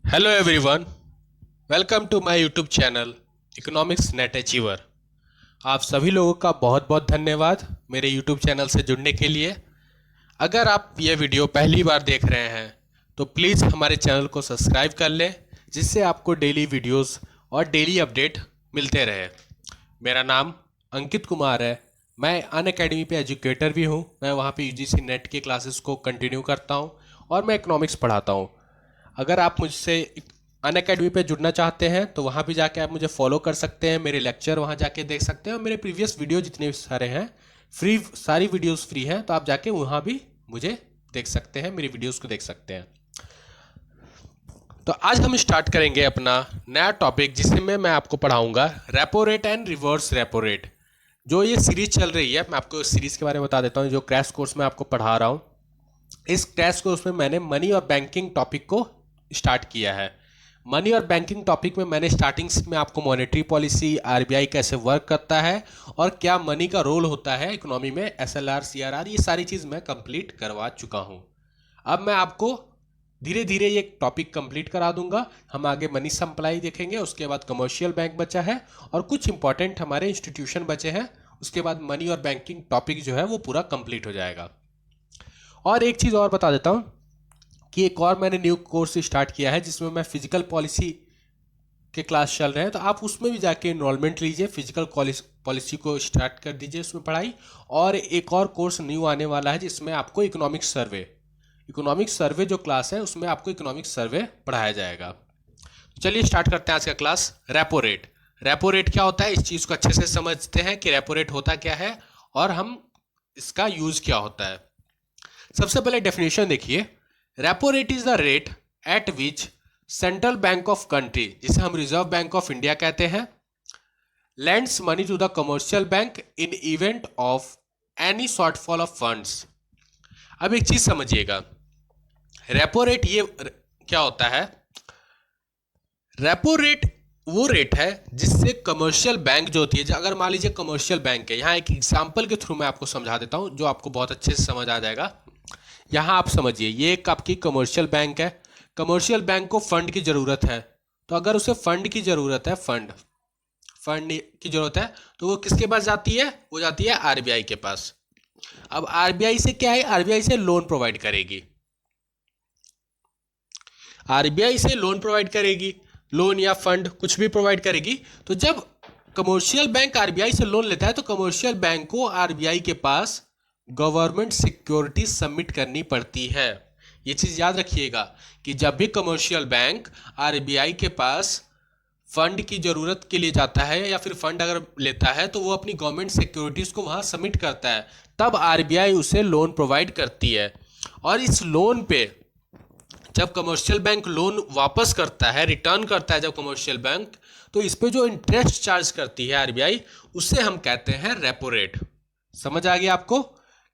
Hello everyone, welcome to my YouTube channel economics net achiever. आप सभी लोगों का बहुत बहुत धन्यवाद मेरे यूट्यूब चैनल से जुड़ने के लिए। अगर आप ये वीडियो पहली बार देख रहे हैं तो प्लीज़ हमारे चैनल को सब्सक्राइब कर लें, जिससे आपको डेली वीडियोस और डेली अपडेट मिलते रहे। मेरा नाम अंकित कुमार है। मैं अन अकेडमी पे एजुकेटर भी हूँ। मैं वहाँ पे यूजीसी नेट के क्लासेस को कंटिन्यू करता हूँ और मैं इकोनॉमिक्स पढ़ाता हूँ। अगर आप मुझसे अन अकेडमी पे जुड़ना चाहते हैं तो वहाँ भी जाके आप मुझे फॉलो कर सकते हैं। मेरे लेक्चर वहाँ जाके देख सकते हैं और मेरे प्रीवियस वीडियो जितने भी सारे हैं फ्री, सारी वीडियोस फ्री हैं, तो आप जाके वहाँ भी मुझे देख सकते हैं, मेरी वीडियोस को देख सकते हैं। तो आज हम स्टार्ट करेंगे अपना नया टॉपिक, जिसमें मैं आपको पढ़ाऊंगा repo rate and reverse repo rate. जो ये सीरीज चल रही है, मैं आपको इस सीरीज के बारे में बता देता हूँ। जो क्रैश कोर्स में आपको पढ़ा रहा हूँ, इस क्रैश कोर्स में मैंने मनी और बैंकिंग टॉपिक को स्टार्ट किया है। मनी और बैंकिंग टॉपिक में मैंने स्टार्टिंग में आपको मॉनेटरी पॉलिसी, आरबीआई कैसे वर्क करता है और क्या मनी का रोल होता है इकोनॉमी में, एसएलआर, सीआरआर, ये सारी चीज़ मैं कंप्लीट करवा चुका हूँ। अब मैं आपको धीरे धीरे ये टॉपिक कंप्लीट करा दूंगा। हम आगे मनी सप्लाई देखेंगे, उसके बाद कमर्शियल बैंक बचा है और कुछ इंपॉर्टेंट हमारे इंस्टीट्यूशन बचे हैं। उसके बाद मनी और बैंकिंग टॉपिक जो है वो पूरा कंप्लीट हो जाएगा। और एक चीज़ और बता देता हूँ कि एक और मैंने न्यू कोर्स स्टार्ट किया है, जिसमें मैं फिजिकल पॉलिसी के क्लास चल रहे हैं, तो आप उसमें भी जाके इनरोलमेंट लीजिए। फिजिकल पॉलिसी को स्टार्ट कर दीजिए उसमें पढ़ाई। और एक और कोर्स न्यू आने वाला है, जिसमें आपको इकोनॉमिक्स सर्वे जो क्लास है उसमें आपको इकोनॉमिक्स सर्वे पढ़ाया जाएगा। चलिए स्टार्ट करते हैं आज का class. Repo rate. Repo rate क्या होता है, इस चीज़ को अच्छे से समझते हैं कि रेपो रेट होता क्या है और हम इसका यूज़ क्या होता है। सबसे पहले डेफिनेशन देखिए। Repo rate is the rate at which central bank of country, जिसे हम रिजर्व बैंक ऑफ इंडिया कहते हैं, lends money to the commercial bank in event of any shortfall of funds। अब एक चीज समझिएगा, रेपो रेट ये क्या होता है। रेपो रेट वो रेट है जिससे कमर्शियल बैंक जो होती है, अगर मान लीजिए कमर्शियल बैंक है, यहाँ एक एग्जांपल के थ्रू मैं आपको समझा देता हूँ जो आपको बहुत अच्छे से समझ आ जाएगा। यहाँ आप समझिए, ये एक आपकी कमर्शियल बैंक है। कमर्शियल बैंक को फंड की ज़रूरत है, तो अगर उसे फंड की ज़रूरत है, फंड की ज़रूरत है, तो वो किसके पास जाती है? वो जाती है आरबीआई के पास। अब आरबीआई से क्या है? आरबीआई से लोन प्रोवाइड करेगी। आरबीआई से लोन प्रोवाइड करेगी, लोन या फंड कुछ भी प्रोवाइड करेगी। तो जब कमर्शियल बैंक आरबीआई से लोन लेता है तो कमर्शियल बैंक को आरबीआई के पास गवर्नमेंट सिक्योरिटी सबमिट करनी पड़ती है। ये चीज़ याद रखिएगा कि जब भी कमर्शियल बैंक आरबीआई के पास फंड की ज़रूरत के लिए जाता है या फिर फंड अगर लेता है, तो वो अपनी गवर्नमेंट सिक्योरिटीज़ को वहाँ सबमिट करता है, तब आरबीआई उसे लोन प्रोवाइड करती है। और इस लोन पे जब कमर्शियल बैंक लोन वापस करता है, रिटर्न करता है जब कमर्शियल बैंक, तो इस पे जो इंटरेस्ट चार्ज करती है आरबीआई, उसे हम कहते हैं रेपो रेट। समझ आ गया आपको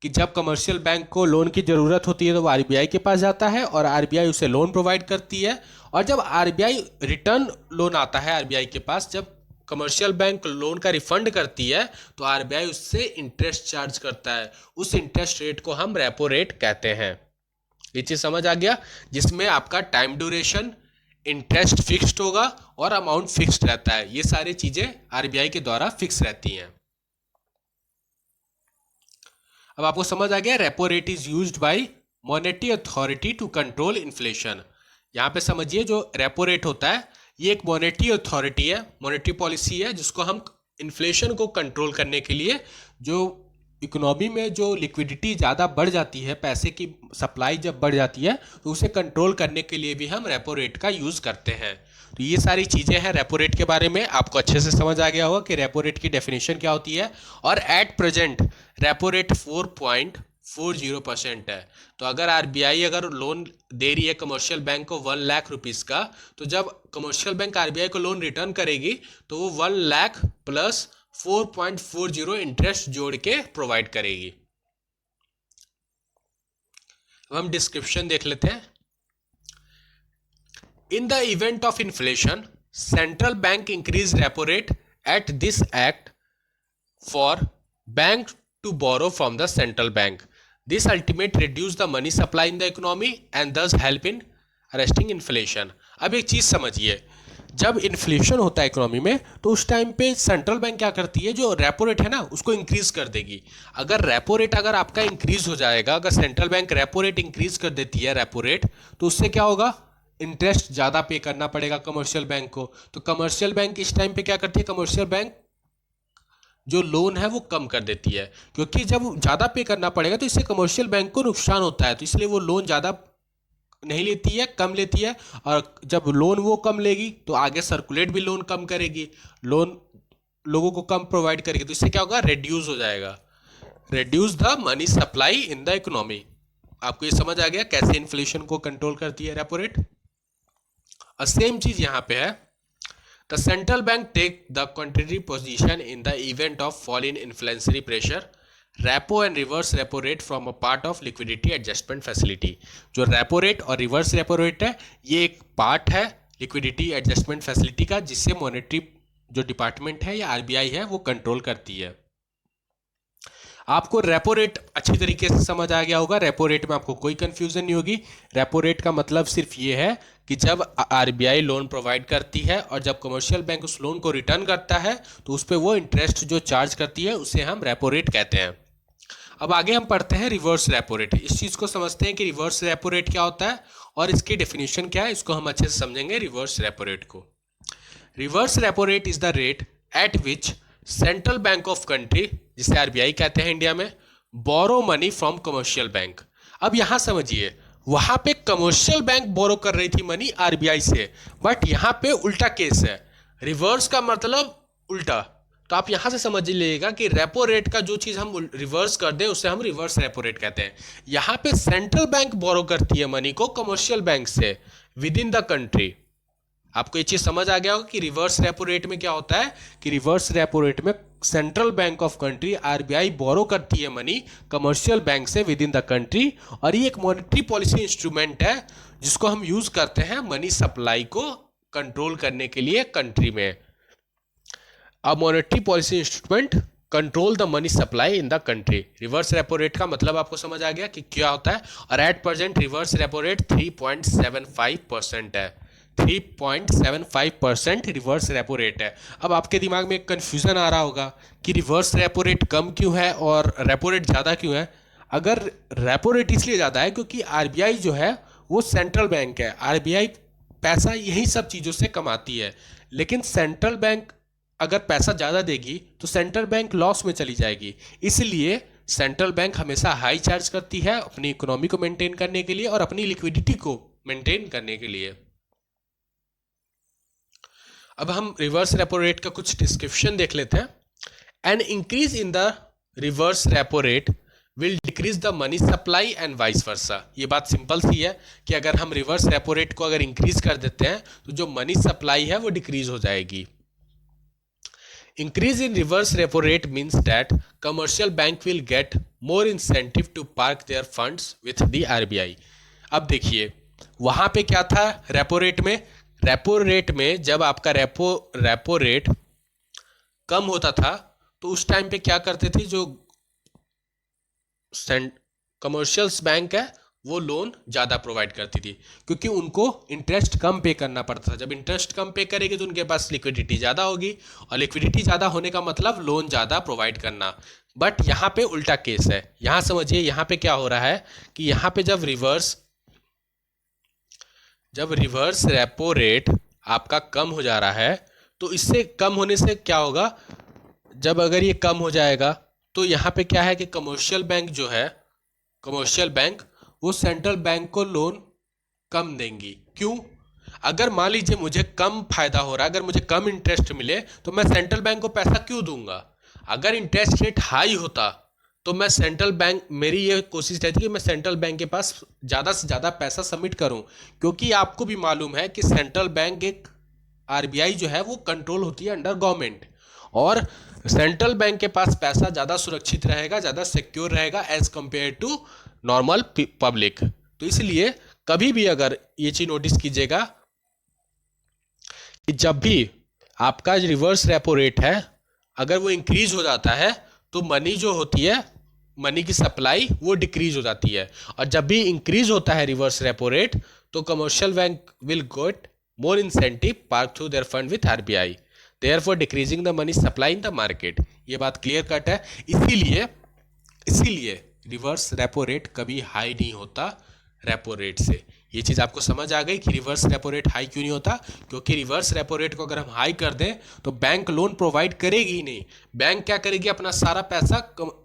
कि जब कमर्शियल बैंक को लोन की ज़रूरत होती है तो वो आरबीआई के पास जाता है और आरबीआई उसे लोन प्रोवाइड करती है। और जब आरबीआई रिटर्न लोन आता है आरबीआई के पास, जब कमर्शियल बैंक लोन का रिफंड करती है, तो आरबीआई उससे इंटरेस्ट चार्ज करता है। उस इंटरेस्ट रेट को हम रेपो रेट कहते हैं। ये चीज़ समझ आ गया, जिसमें आपका टाइम ड्यूरेशन, इंटरेस्ट फिक्स्ड होगा और अमाउंट फिक्स्ड रहता है। ये सारी चीज़ें आरबीआई के द्वारा फिक्स रहती हैं। अब आपको समझ आ गया, repo rate is used by monetary authority to control inflation. यहाँ पे समझिए, जो रेपो रेट होता है ये एक मॉनेटरी अथॉरिटी है, मॉनेटरी पॉलिसी है, जिसको हम इन्फ्लेशन को कंट्रोल करने के लिए, जो इकोनॉमी में जो लिक्विडिटी ज़्यादा बढ़ जाती है, पैसे की सप्लाई जब बढ़ जाती है, तो उसे कंट्रोल करने के लिए भी हम रेपो रेट का यूज़ करते हैं। तो ये सारी चीज़ें हैं रेपो रेट के बारे में। आपको अच्छे से समझ आ गया होगा कि रेपो रेट की डेफिनेशन क्या होती है। और एट प्रेजेंट रेपो रेट 4.40% है। तो अगर आरबीआई अगर लोन दे रही है कमर्शियल बैंक को 1 लाख रुपीज़ का, तो जब कमर्शियल बैंक आरबीआई को लोन रिटर्न करेगी तो वो 1 लाख प्लस 4.40 इंटरेस्ट जोड़ के प्रोवाइड करेगी। अब हम डिस्क्रिप्शन देख लेते हैं। इन the event of inflation, central bank increase repo rate at this act for bank to borrow from the central bank. This ultimately reduce the money supply in the economy and thus help in arresting inflation. अब एक चीज़ समझिए, जब inflation होता है economy में तो उस time पे सेंट्रल बैंक क्या करती है, जो रेपो रेट है ना उसको इंक्रीज कर देगी। अगर रेपो रेट अगर आपका इंक्रीज हो जाएगा, अगर central bank repo rate increase कर देती है रेपो रेट, तो उससे क्या होगा, इंटरेस्ट ज़्यादा पे करना पड़ेगा कमर्शियल बैंक को। तो कमर्शियल बैंक इस टाइम पे क्या करती है, कमर्शियल बैंक जो लोन है वो कम कर देती है, क्योंकि जब ज़्यादा पे करना पड़ेगा तो इससे कमर्शियल बैंक को नुकसान होता है, तो इसलिए वो लोन ज़्यादा नहीं लेती है, कम लेती है। और जब लोन वो कम लेगी तो आगे सर्कुलेट भी लोन कम करेगी, लोन लोगों को कम प्रोवाइड करेगी, तो इससे क्या होगा, रेड्यूस हो जाएगा, reduce the money supply in the economy. आपको ये समझ आ गया कैसे इन्फ्लेशन को कंट्रोल करती है रेपो रेट। सेम चीज यहां पे है, the central bank take the country position in the event of fall in inflationary pressure, repo and reverse repo rate from a part of liquidity adjustment facility. जो repo rate और reverse repo rate है ये एक part है liquidity adjustment facility का, जिससे monetary जो department है या आरबीआई है वो कंट्रोल करती है। आपको रेपो रेट अच्छी तरीके से समझ आ गया होगा, रेपो रेट में आपको कोई कंफ्यूजन नहीं होगी। रेपो रेट का मतलब सिर्फ ये है कि जब आरबीआई लोन प्रोवाइड करती है और जब कमर्शियल बैंक उस लोन को रिटर्न करता है तो उस पर वो इंटरेस्ट जो चार्ज करती है उसे हम रेपो रेट कहते हैं। अब आगे हम पढ़ते हैं रिवर्स रेपो रेट। इस चीज़ को समझते हैं कि रिवर्स रेपो रेट क्या होता है और इसकी डेफिनेशन क्या है, इसको हम अच्छे से समझेंगे रिवर्स रेपो रेट को। Reverse repo rate is the rate at which central bank of country, जिसे आरबीआई कहते हैं इंडिया में, borrow money from commercial bank. अब यहां समझिए, वहां पे कमर्शियल बैंक बोरो कर रही थी मनी आरबीआई से, बट यहां पे उल्टा केस है। रिवर्स का मतलब उल्टा, तो आप यहां से समझ लीजिएगा कि रेपो रेट का जो चीज हम रिवर्स कर दें उसे हम रिवर्स रेपो रेट कहते हैं। यहां पे सेंट्रल बैंक बोरो करती है मनी को कमर्शियल बैंक से विद इन द कंट्री। आपको ये चीज समझ आ गया होगा कि रिवर्स रेपो रेट में क्या होता है, कि रिवर्स रेपो रेट में central bank of country RBI borrow करती है मनी कमर्शियल बैंक से विद इन द कंट्री, और ये एक मॉनेटरी पॉलिसी इंस्ट्रूमेंट है जिसको हम यूज करते हैं मनी सप्लाई को कंट्रोल करने के लिए कंट्री में। A monetary policy instrument control the money supply in the country. Reverse repo rate का मतलब आपको समझ आ गया कि क्या होता है। और at present reverse repo rate 3.75% है, 3.75% रिवर्स रेपो रेट है। अब आपके दिमाग में एक कन्फ्यूजन आ रहा होगा कि रिवर्स रेपो रेट कम क्यों है और रेपो रेट ज़्यादा क्यों है। अगर रेपो रेट इसलिए ज़्यादा है क्योंकि आरबीआई जो है वो सेंट्रल बैंक है, आरबीआई पैसा यही सब चीज़ों से कमाती है, लेकिन सेंट्रल बैंक अगर पैसा ज़्यादा देगी तो सेंट्रल बैंक लॉस में चली जाएगी। इसलिए सेंट्रल बैंक हमेशा हाई चार्ज करती है अपनी इकोनॉमी को मेंटेन करने के लिए और अपनी लिक्विडिटी को मेंटेन करने के लिए। अब हम रिवर्स रेपो रेट का कुछ डिस्क्रिप्शन देख लेते हैं। An increase in the reverse repo rate will decrease the money supply and vice versa. ये बात सिंपल सी है कि अगर हम रिवर्स रेपो रेट को अगर इंक्रीज कर देते हैं तो जो मनी सप्लाई है वो डिक्रीज हो जाएगी। Increase in reverse repo rate means that commercial bank will get more incentive to park their funds with the RBI। अब देखिए वहां पे क्या था रेपो रेट में, रेपो रेट में जब आपका रेपो रेट कम होता था तो उस टाइम पे क्या करते थे, जो कमर्शियल्स बैंक है वो लोन ज़्यादा प्रोवाइड करती थी क्योंकि उनको इंटरेस्ट कम पे करना पड़ता था। जब इंटरेस्ट कम पे करेगी तो उनके पास लिक्विडिटी ज़्यादा होगी और लिक्विडिटी ज़्यादा होने का मतलब लोन ज़्यादा प्रोवाइड करना। बट यहाँ पे उल्टा केस है। यहाँ समझिए यहाँ पे क्या हो रहा है कि यहाँ पे जब रिवर्स रेपो रेट आपका कम हो जा रहा है तो इससे कम होने से क्या होगा, जब अगर ये कम हो जाएगा तो यहाँ पे क्या है कि कमर्शियल बैंक जो है, कमर्शियल बैंक वो सेंट्रल बैंक को लोन कम देंगी। क्यों? अगर मान लीजिए मुझे कम फायदा हो रहा है, अगर मुझे कम इंटरेस्ट मिले तो मैं सेंट्रल बैंक को पैसा क्यों दूंगा। अगर इंटरेस्ट रेट हाई होता तो मैं सेंट्रल बैंक, मेरी ये कोशिश रहती कि मैं सेंट्रल बैंक के पास ज़्यादा से ज़्यादा पैसा सबमिट करूं, क्योंकि आपको भी मालूम है कि सेंट्रल बैंक एक आरबीआई जो है वो कंट्रोल होती है अंडर गवर्नमेंट, और सेंट्रल बैंक के पास पैसा ज़्यादा सुरक्षित रहेगा, ज़्यादा सिक्योर रहेगा as compare to normal public. तो इसलिए कभी भी अगर ये चीज नोटिस कीजिएगा कि जब भी आपका रिवर्स रेपो रेट है अगर वो इंक्रीज हो जाता है तो मनी जो होती है, मनी की सप्लाई वो डिक्रीज हो जाती है, और जब भी इंक्रीज होता है रिवर्स रेपो रेट तो commercial bank will get more incentive park through their fund with RBI, therefore decreasing the money supply in the market। ये बात क्लियर कट है। इसीलिए इसीलिए रिवर्स रेपो रेट कभी हाई नहीं होता रेपो रेट से। ये चीज़ आपको समझ आ गई कि रिवर्स रेपो रेट हाई क्यों नहीं होता, क्योंकि रिवर्स रेपो रेट को अगर हम हाई कर दें तो बैंक लोन प्रोवाइड करेगी ही नहीं। बैंक क्या करेगी, अपना सारा पैसा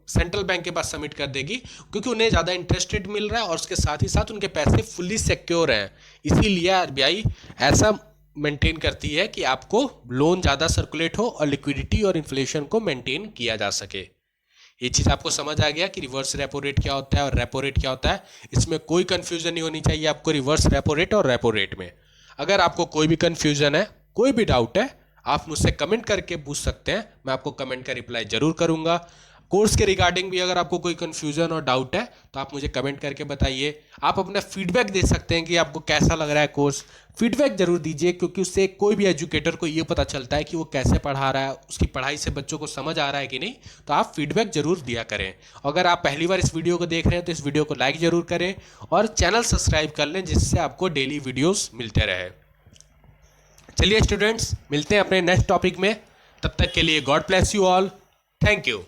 सेंट्रल बैंक के पास सबमिट कर देगी, क्योंकि उन्हें ज़्यादा इंटरेस्ट रेट मिल रहा है और उसके साथ ही साथ उनके पैसे फुल्ली सिक्योर हैं। इसीलिए आरबीआई ऐसा मेंटेन करती है कि आपको लोन ज़्यादा सर्कुलेट हो और लिक्विडिटी और इन्फ्लेशन को मेंटेन किया जा सके। ये चीज़ आपको समझ आ गया कि रिवर्स रेपो रेट क्या होता है और रेपो रेट क्या होता है। इसमें कोई कंफ्यूजन नहीं होनी चाहिए आपको रिवर्स रेपो रेट और रेपो रेट में। अगर आपको कोई भी कंफ्यूजन है, कोई भी डाउट है, आप मुझसे कमेंट करके पूछ सकते हैं, मैं आपको कमेंट का रिप्लाई जरूर करूंगा। कोर्स के रिगार्डिंग भी अगर आपको कोई कंफ्यूजन और डाउट है तो आप मुझे कमेंट करके बताइए। आप अपना फीडबैक दे सकते हैं कि आपको कैसा लग रहा है कोर्स। फीडबैक जरूर दीजिए, क्योंकि उससे कोई भी एजुकेटर को ये पता चलता है कि वो कैसे पढ़ा रहा है, उसकी पढ़ाई से बच्चों को समझ आ रहा है कि नहीं। तो आप फीडबैक जरूर दिया करें। अगर आप पहली बार इस वीडियो को देख रहे हैं तो इस वीडियो को लाइक जरूर करें और चैनल सब्सक्राइब कर लें, जिससे आपको डेली वीडियोस मिलते रहे। चलिए स्टूडेंट्स, मिलते हैं अपने नेक्स्ट टॉपिक में। तब तक के लिए God bless you all. Thank you.